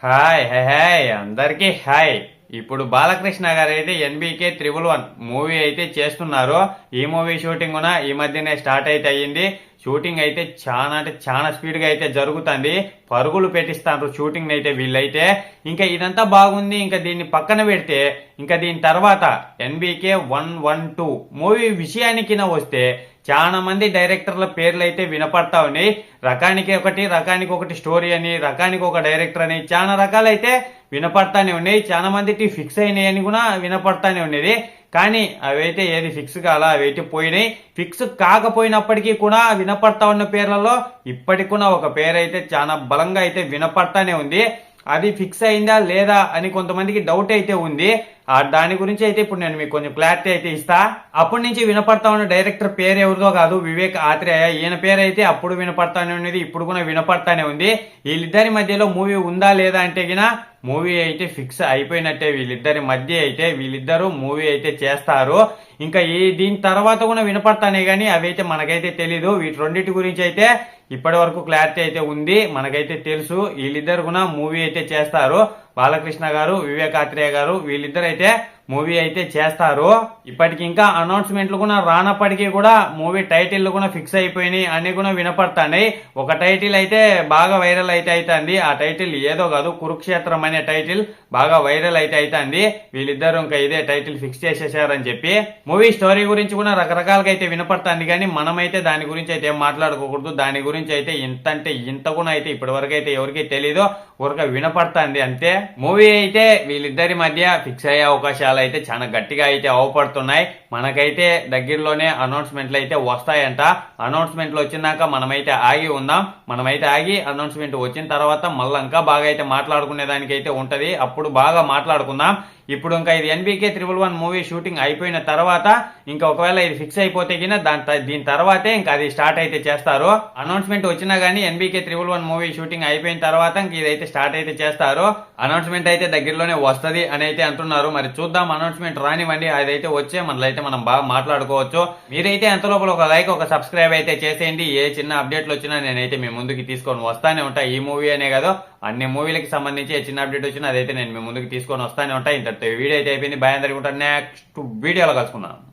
Hi hi hi అందరికీ hi. ఇప్పుడు బాలకృష్ణ గారు అయితే ఎన్బికే 111 మూవీ అయితే చేస్తున్నారు. ఈ మూవీ షూటింగ్ కూడా ఈ మధ్యనే స్టార్ట్ అయితే అయ్యింది. షూటింగ్ అయితే చాలా అంటే చాలా స్పీడ్ గా అయితే జరుగుతుంది. పరుగులు పెట్టిస్తారు షూటింగ్ అయితే వీళ్ళైతే. ఇంకా ఇదంతా బాగుంది. ఇంకా దీన్ని పక్కన పెడితే ఇంకా దీని తర్వాత ఎన్బికే 112 మూవీ విషయానికి వస్తే చాలా మంది డైరెక్టర్ల పేర్లు అయితే వినపడతా ఉన్నాయి. రకానికి ఒకటి స్టోరీ అని, రకానికి ఒక డైరెక్టర్ అని చాలా రకాలైతే వినపడతానే ఉన్నాయి. చాలా మందికి ఫిక్స్ అయినాయి అని కూడా వినపడతానే ఉన్నది. కానీ అవైతే ఏది ఫిక్స్ కాలా, అవైతే పోయినాయి. ఫిక్స్ కాకపోయినప్పటికీ కూడా వినపడతా ఉన్న పేర్లలో ఇప్పటికి కూడా ఒక పేరు అయితే చాలా బలంగా అయితే వినపడతానే ఉంది. అది ఫిక్స్ అయిందా లేదా అని కొంతమందికి డౌట్ అయితే ఉంది. దాని గురించి అయితే ఇప్పుడు నేను మీకు కొంచెం క్లారిటీ అయితే ఇస్తా. అప్పటి నుంచి వినపడతా ఉన్న డైరెక్టర్ పేరు ఎవరిదో కాదు, వివేక్ ఆత్రేయ. ఈయన పేరు అయితే అప్పుడు వినపడతానే ఉన్నది, ఇప్పుడు కూడా వినపడతానే ఉంది. వీళ్ళిద్దరి మధ్యలో మూవీ ఉందా లేదా అంటే గిన మూవీ అయితే ఫిక్స్ అయిపోయినట్టే. వీళ్ళిద్దరి మధ్య అయితే వీళ్ళిద్దరూ మూవీ అయితే చేస్తారు. ఇంకా దీని తర్వాత కూడా వినపడతానే గానీ అవైతే మనకైతే తెలీదు. వీటి రెండింటి గురించి అయితే ఇప్పటి వరకు క్లారిటీ అయితే ఉంది, మనకైతే తెలుసు. వీళ్ళిద్దరు కూడా మూవీ అయితే చేస్తారు. బాలకృష్ణ గారు, వివేక్ ఆత్రేయ గారు వీళ్ళిద్దరు అయితే మూవీ అయితే చేస్తారు. ఇప్పటికి ఇంకా అనౌన్స్మెంట్లు కూడా రానప్పటికీ కూడా మూవీ టైటిల్ కూడా ఫిక్స్ అయిపోయినాయి అని కూడా వినపడతాయి. ఒక టైటిల్ అయితే బాగా వైరల్ అయితే అవుతుంది. ఆ టైటిల్ ఏదో కాదు, కురుక్షేత్రం అనే టైటిల్ బాగా వైరల్ అయితే అవుతుంది. వీళ్ళిద్దరు ఇంకా ఇదే టైటిల్ ఫిక్స్ చేసేసారని చెప్పి. మూవీ స్టోరీ గురించి కూడా రకరకాలుగా అయితే వినపడుతుంది. కానీ మనమైతే దాని గురించి అయితే ఏం మాట్లాడుకోకూడదు. దాని గురించి అయితే ఇంత అంటే ఇంత కూడా అయితే ఇప్పటి వరకు అయితే ఎవరికి తెలీదు, ఊరక వినపడుతుంది అంతే. మూవీ అయితే వీళ్ళిద్దరి మధ్య ఫిక్స్ అయ్యే అవకాశాలు అయితే చాలా గట్టిగా అయితే అవపడుతున్నాయి. మనకైతే దగ్గరలోనే అనౌన్స్మెంట్లు అయితే వస్తాయంట. అనౌన్స్మెంట్లు వచ్చినాక మనమైతే ఆగి ఉందాం. మనమైతే ఆగి అనౌన్స్మెంట్ వచ్చిన తర్వాత మళ్ళీ ఇంకా బాగా అయితే మాట్లాడుకునే దానికి అయితే ఉంటది. అప్పుడు బాగా మాట్లాడుకుందాం. ఇప్పుడు ఇంకా ఇది ఎన్బికే 111 మూవీ షూటింగ్ అయిపోయిన తర్వాత ఇంకా ఒకవేళ ఇది ఫిక్స్ అయిపోతే గిన దీని తర్వాతే ఇంకా అది స్టార్ట్ అయితే చేస్తారు. అనౌన్స్మెంట్ వచ్చినా గానీ ఎన్బికే 111 మూవీ షూటింగ్ అయిపోయిన తర్వాత ఇంక ఇదైతే స్టార్ట్ అయితే చేస్తారు. అనౌన్స్మెంట్ అయితే దగ్గరలోనే వస్తది అని అయితే అంటున్నారు. మరి చూద్దాం, అనౌన్స్మెంట్ రానివ్వండి. అదైతే వచ్చే మనలైతే మనం బాగా మాట్లాడుకోవచ్చు. మీరైతే ఎంత లోపల ఒక లైక్ ఒక సబ్స్క్రైబ్ అయితే చేసేయండి. ఏ చిన్న అప్డేట్లు వచ్చినా నేనైతే మీ ముందుకి తీసుకొని వస్తానే ఉంటా. ఈ మూవీ అనే కాదు, అన్ని మూవీలకి సంబంధించి ఏ చిన్న అప్డేట్ వచ్చినా అదైతే నేను మీ ముందుకు తీసుకొని వస్తానే ఉంటా. ఇంత వీడియో అయితే అయిపోయింది. బాయ్ అందరికీ. నెక్స్ట్ వీడియోలో కలుసుకుందాం.